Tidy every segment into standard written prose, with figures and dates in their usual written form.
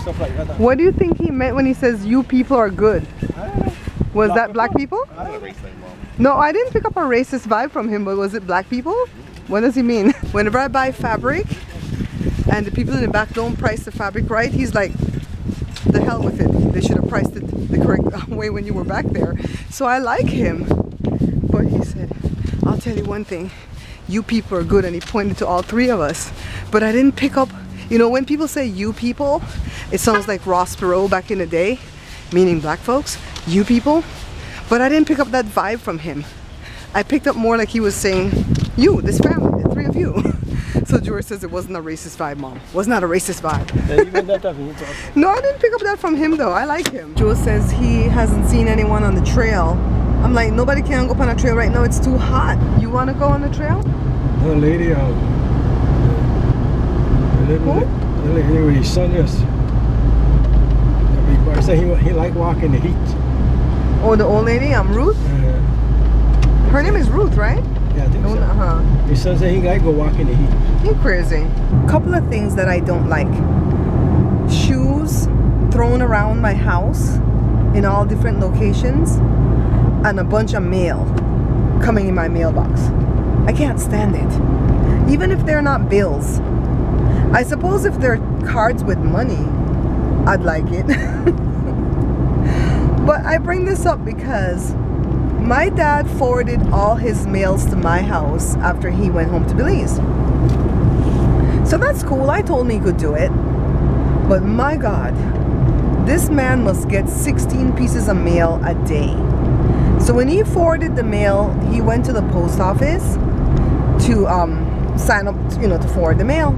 stuff like that. What do you think he meant when he says you people are good? I don't know. Was that black people? I don't know. No, I didn't pick up a racist vibe from him, but was it black people? What does he mean? Whenever I buy fabric and the people in the back don't price the fabric right, he's like, the hell with it. They should have priced it the correct way when you were back there. So I like him. But he said, I'll tell you one thing, you people are good, and he pointed to all three of us. But I didn't pick up, you know, when people say you people, it sounds like Ross Perot back in the day, meaning black folks, you people. But I didn't pick up that vibe from him. I picked up more like he was saying, you, this family, the three of you. So Jory says it wasn't a racist vibe, Mom. Was not a racist vibe. No, I didn't pick up that from him though. I like him. Joe says he hasn't seen anyone on the trail. I'm like, nobody can go up on a trail right now. It's too hot. You want to go on the trail? The lady, the lady with his son, yes. I said he liked walking the heat. Oh, the old lady? Ruth? Her name is Ruth, right? Yeah, I think so. His son said he liked go walk in the heat. You crazy. Couple of things that I don't like. Shoes thrown around my house in all different locations, and a bunch of mail coming in my mailbox. I can't stand it. Even if they're not bills. I suppose if they're cards with money, I'd like it. But I bring this up because my dad forwarded all his mails to my house after he went home to Belize. So that's cool. I told him he could do it. But my God, this man must get 16 pieces of mail a day. So when he forwarded the mail, he went to the post office to sign up, you know, to forward the mail.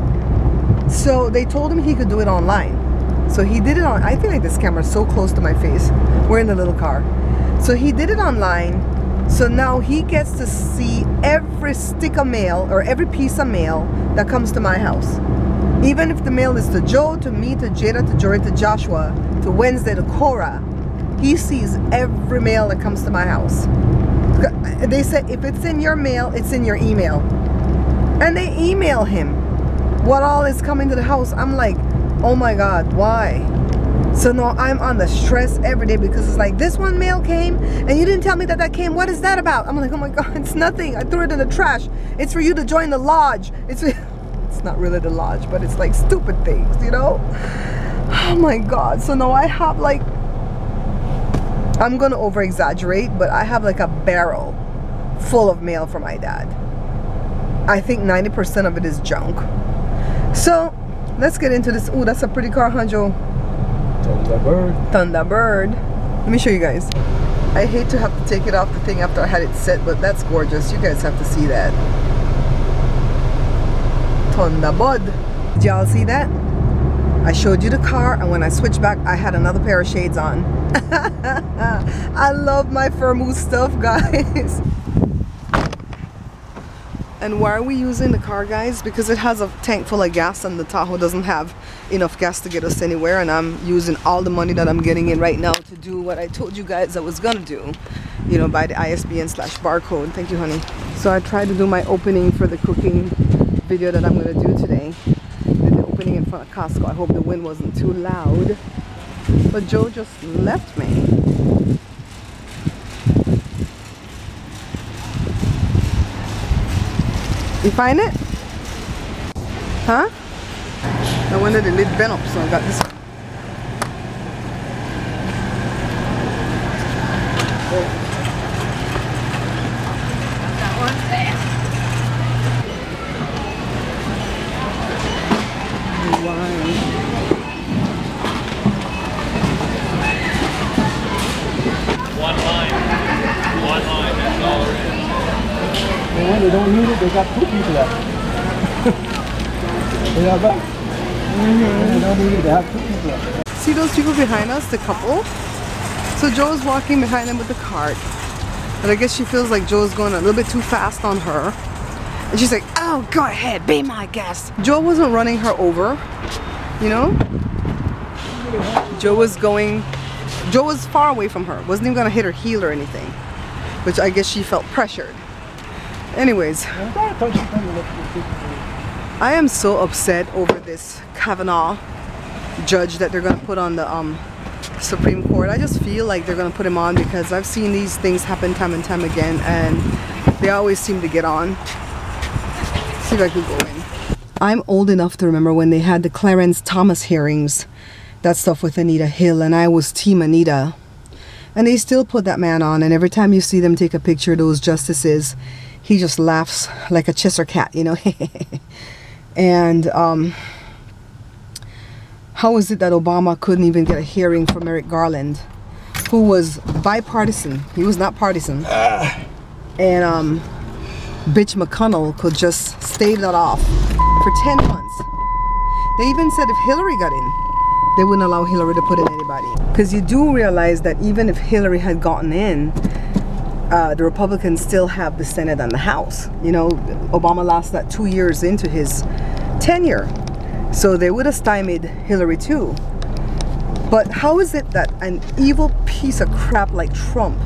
So they told him he could do it online. So he did it on, I feel like this camera is so close to my face. We're in the little car. So he did it online. So now he gets to see every stick of mail or every piece of mail that comes to my house. Even if the mail is to Joe, to me, to Jada, to Jory, to Joshua, to Wednesday, to Cora, he sees every mail that comes to my house. They said if it's in your mail, it's in your email. And they email him what all is coming to the house. I'm like, oh my God, why? So now I'm on the stress every day because it's like, this one mail came and you didn't tell me that came. What is that about? I'm like, oh my God, it's nothing. I threw it in the trash. It's for you to join the lodge. It's not really the lodge, but it's like stupid things, you know? Oh my God. So now I have like, I'm gonna over exaggerate, but I have like a barrel full of mail from my dad. I think 90% of it is junk. So let's get into this. Oh, that's a pretty car, huh, Joe? Thunderbird. Thunderbird. Let me show you guys. I hate to have to take it off the thing after I had it set, but that's gorgeous. You guys have to see that. Thunderbird. Did y'all see that? I showed you the car, and when I switched back, I had another pair of shades on. I love my Firmoo stuff, guys. And why are we using the car, guys? Because it has a tank full of gas and the Tahoe doesn't have enough gas to get us anywhere, and I'm using all the money that I'm getting in right now to do what I told you guys I was gonna do, you know, buy the ISBN/barcode. Thank you, honey. So I tried to do my opening for the cooking video that I'm gonna do today. Did the opening in front of Costco. I hope the wind wasn't too loud. But Joe just left me. You find it? Huh? I wonder the lid bent up, so I got this one. That one's there. Wine. One line, that's all it is. And when they don't need it, they got two people left. They got back. When they don't need it, they have two people left. See those people behind us, the couple? So Joe's walking behind them with the cart. But I guess she feels like Joe's going a little bit too fast on her. And she's like, oh, go ahead, be my guest. Joe wasn't running her over, you know? Joe was far away from her. Wasn't even gonna hit her heel or anything. Which I guess she felt pressured. Anyways, I am so upset over this Kavanaugh judge that they're going to put on the Supreme Court. I just feel like they're going to put him on because I've seen these things happen time and time again, and they always seem to get on. See if I can go in. I'm old enough to remember when they had the Clarence Thomas hearings, that stuff with Anita Hill, and I was Team Anita. And they still put that man on, and every time you see them take a picture of those justices, he just laughs like a Cheshire cat, you know. And how is it that Obama couldn't even get a hearing for Merrick Garland, who was bipartisan? He was not partisan. And bitch McConnell could just stave that off for 10 months. They even said if Hillary got in, they wouldn't allow Hillary to put in anybody. Because you do realize that even if Hillary had gotten in, the Republicans still have the Senate and the House. You know, Obama lost that 2 years into his tenure. So they would have stymied Hillary too. But how is it that an evil piece of crap like Trump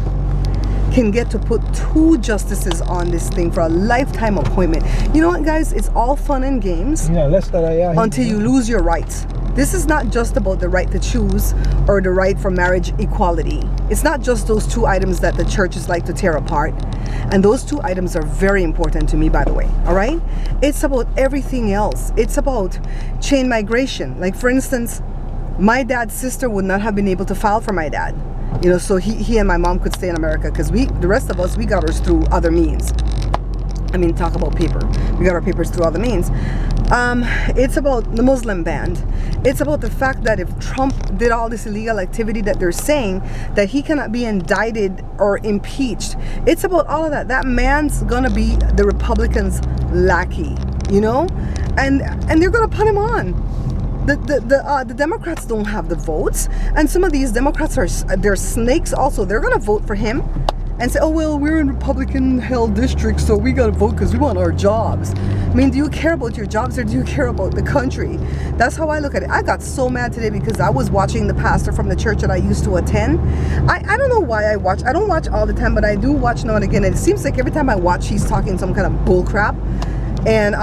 can get to put 2 justices on this thing for a lifetime appointment? You know what, guys? It's all fun and games until you lose your rights. This is not just about the right to choose or the right for marriage equality. It's not just those 2 items that the churches like to tear apart. And those 2 items are very important to me, by the way. All right? It's about everything else. It's about chain migration. Like, for instance, my dad's sister would not have been able to file for my dad. You know, so he and my mom could stay in America because the rest of us, we got ours through other means. I mean, talk about paper. We got our papers through other means. It's about the Muslim ban. It's about the fact that if Trump did all this illegal activity that they're saying, that he cannot be indicted or impeached. It's about all of that. That man's gonna be the Republicans' lackey, you know? And they're gonna put him on. The Democrats don't have the votes, and some of these Democrats they're snakes also. They're gonna vote for him and say, oh well, we're in Republican held districts, so we gotta vote because we want our jobs. I mean, do you care about your jobs or do you care about the country? That's how I look at it. I got so mad today because I was watching the pastor from the church that I used to attend. I don't know why I watch. I don't watch all the time, but I do watch now and again, and it seems like every time I watch he's talking some kind of bull crap. And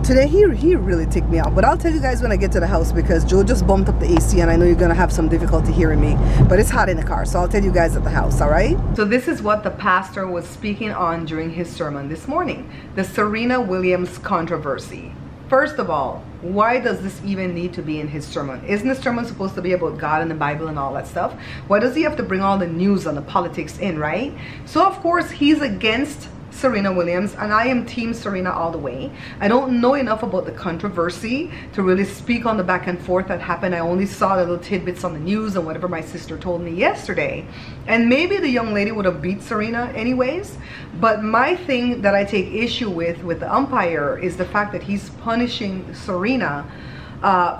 today he really ticked me out, but I'll tell you guys when I get to the house because Joe just bumped up the AC and I know you're gonna have some difficulty hearing me, but it's hot in the car, so I'll tell you guys at the house. All right, so this is what the pastor was speaking on during his sermon this morning: the Serena Williams controversy. First of all, why does this even need to be in his sermon? Isn't the sermon supposed to be about God and the Bible and all that stuff? Why does he have to bring all the news and the politics in, right? So of course he's against Serena Williams, and I am Team Serena all the way. I don't know enough about the controversy to really speak on the back and forth that happened. I only saw the little tidbits on the news and whatever my sister told me yesterday. And maybe the young lady would have beat Serena anyways. But my thing that I take issue with the umpire is the fact that he's punishing Serena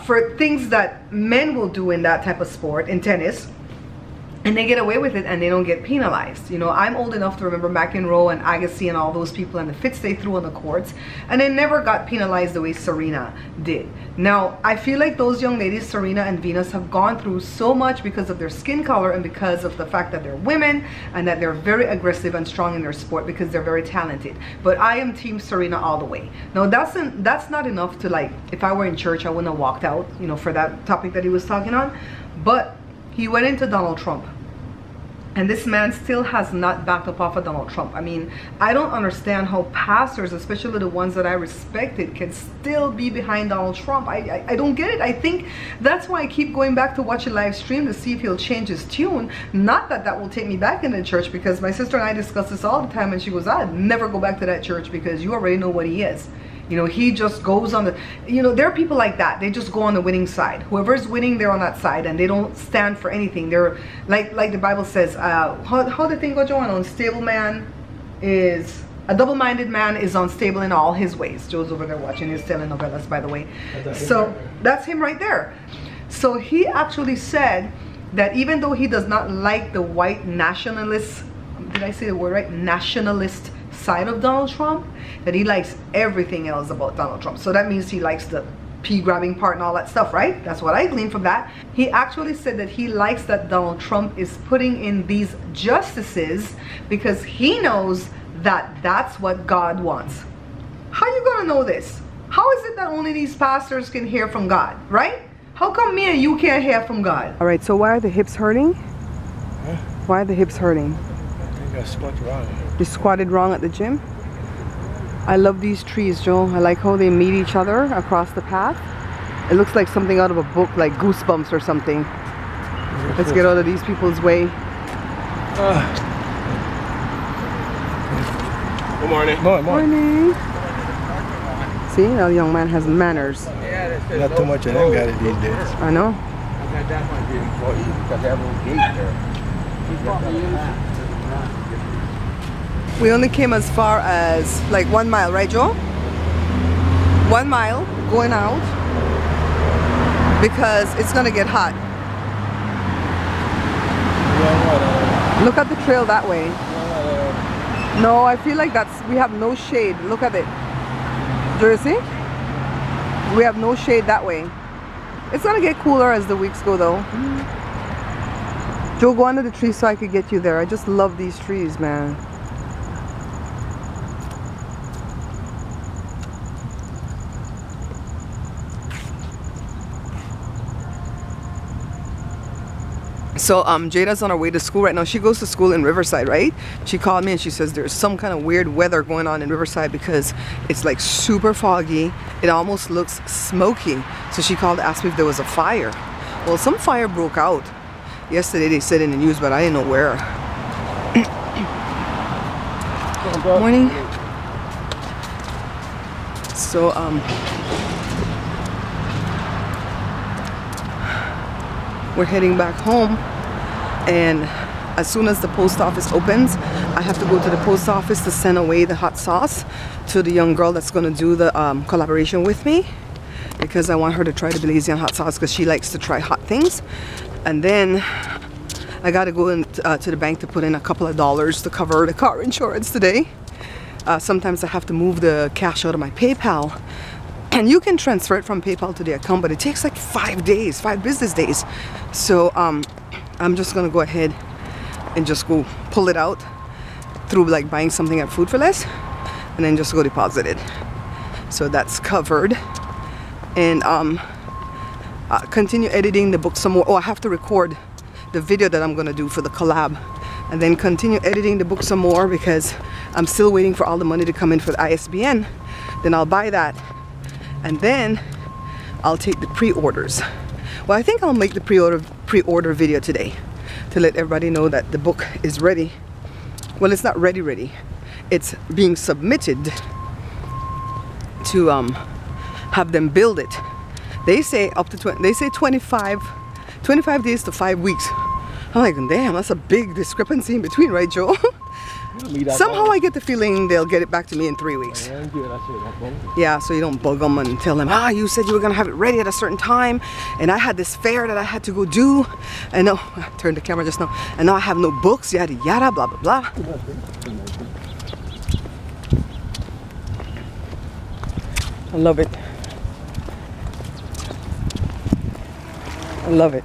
for things that men will do in that type of sport, in tennis. And they get away with it and they don't get penalized. You know, I'm old enough to remember McEnroe and Agassi and all those people and the fits they threw on the courts, and they never got penalized the way Serena did. Now, I feel like those young ladies, Serena and Venus, have gone through so much because of their skin color and because of the fact that they're women and that they're very aggressive and strong in their sport because they're very talented. But I am Team Serena all the way. Now, that's not enough to, like, if I were in church, I wouldn't have walked out, you know, for that topic that he was talking on. But he went into Donald Trump. And this man still has not backed up off of Donald Trump. I mean, I don't understand how pastors, especially the ones that I respected, can still be behind Donald Trump. I don't get it. I think that's why I keep going back to watch a live stream to see if he'll change his tune. Not that that will take me back into church, because my sister and I discuss this all the time, and she goes, I'd never go back to that church because you already know what he is. You know, he just goes on the, you know, there are people like that. They just go on the winning side. Whoever's winning, they're on that side, and they don't stand for anything. They're like the Bible says, how the thing go, Joe? An unstable man is, a double-minded man is unstable in all his ways. Joe's over there watching his telenovelas, by the way. So that's him right there. So he actually said that even though he does not like the white nationalist, did I say the word right? Nationalist side of Donald Trump, that he likes everything else about Donald Trump. So that means he likes the pea grabbing part and all that stuff, right? That's what I gleaned from that. He actually said that he likes that Donald Trump is putting in these justices because he knows that that's what God wants. How are you gonna know this? How is it that only these pastors can hear from God, right? How come me and you can't hear from God? All right, so why are the hips hurting? Huh? Why are the hips hurting? I think I squat wrong. You squatted wrong at the gym? I love these trees, Joe. I like how they meet each other across the path. It looks like something out of a book, like Goosebumps or something. Let's get out of these people's way. Good morning. Morning. See, now the young man has manners. Not too much of them got it these days. I know. We only came as far as like 1 mile, right, Joe? 1 mile going out because it's gonna get hot. Look at the trail that way. No, I feel like we have no shade. Look at it. Jersey? We have no shade that way. It's gonna get cooler as the weeks go though. Joe, go under the tree so I could get you there. I just love these trees, man. So Jada's on her way to school right now. She goes to school in Riverside, right? She called me and she says there's some kind of weird weather going on in Riverside because it's like super foggy. It almost looks smoky. So she called to ask me if there was a fire. Well, some fire broke out. Yesterday they said in the news, but I didn't know where. Morning. So we're heading back home, and as soon as the post office opens, I have to go to the post office to send away the hot sauce to the young girl that's going to do the collaboration with me, because I want her to try the Belizean hot sauce because she likes to try hot things. And then I got to go to the bank to put in a couple of dollars to cover the car insurance today. Sometimes I have to move the cash out of my PayPal. And you can transfer it from PayPal to the account, but it takes like 5 days, 5 business days. So I'm just gonna go ahead and just go pull it out through like buying something at Food for Less, and then just go deposit it. So that's covered. And continue editing the book some more. Oh, I have to record the video that I'm gonna do for the collab, and then continue editing the book some more because I'm still waiting for all the money to come in for the ISBN. Then I'll buy that. And then I'll take the pre-orders. Well, I think I'll make the pre-order video today to let everybody know that the book is ready. Well, it's not ready. It's being submitted to have them build it. They say up to 25 days to 5 weeks. I'm like, damn, that's a big discrepancy in between, right, Joe? Somehow I get the feeling they'll get it back to me in 3 weeks. Yeah, so you don't bug them and tell them, you said you were gonna have it ready at a certain time, and I had this fair that I had to go do, and no, I turned the camera just now, and now I have no books, yada yada, blah blah blah. I love it. I love it.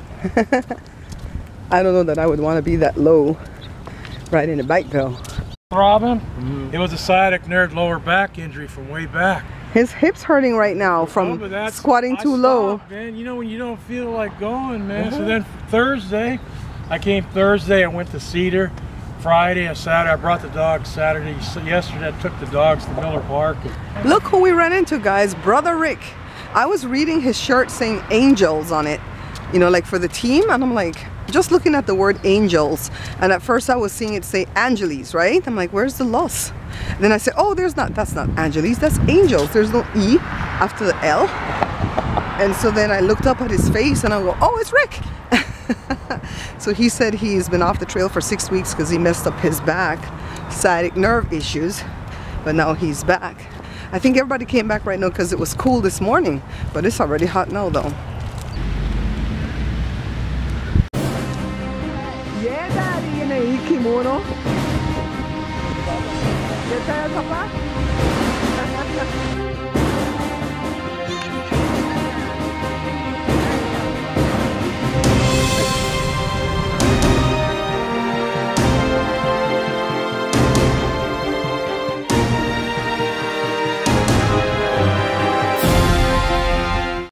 I don't know that I would want to be that low riding a bike though. Robin, it was a sciatic nerve lower back injury from way back. His hip's hurting right now from squatting too low. Man, you know when you don't feel like going, man. So then Thursday, I came Thursday, I went to Cedar. Friday and Saturday, I brought the dogs Saturday. So yesterday I took the dogs to Miller Park. Look who we ran into, guys. Brother Rick. I was reading his shirt saying Angels on it, you know, like for the team, and I'm like, just looking at the word Angels, and at first I was seeing it say Angeles, right? I'm like, where's the loss? Then I said, oh, that's not Angeles, that's Angels. There's no E after the L. And so then I looked up at his face and I go, oh, it's Rick. So he said he's been off the trail for 6 weeks because he messed up his back, sciatic nerve issues, but now he's back. I think everybody came back right now because it was cool this morning, but it's already hot now though. Yeah, Daddy, in a kimono. You tired, Papa?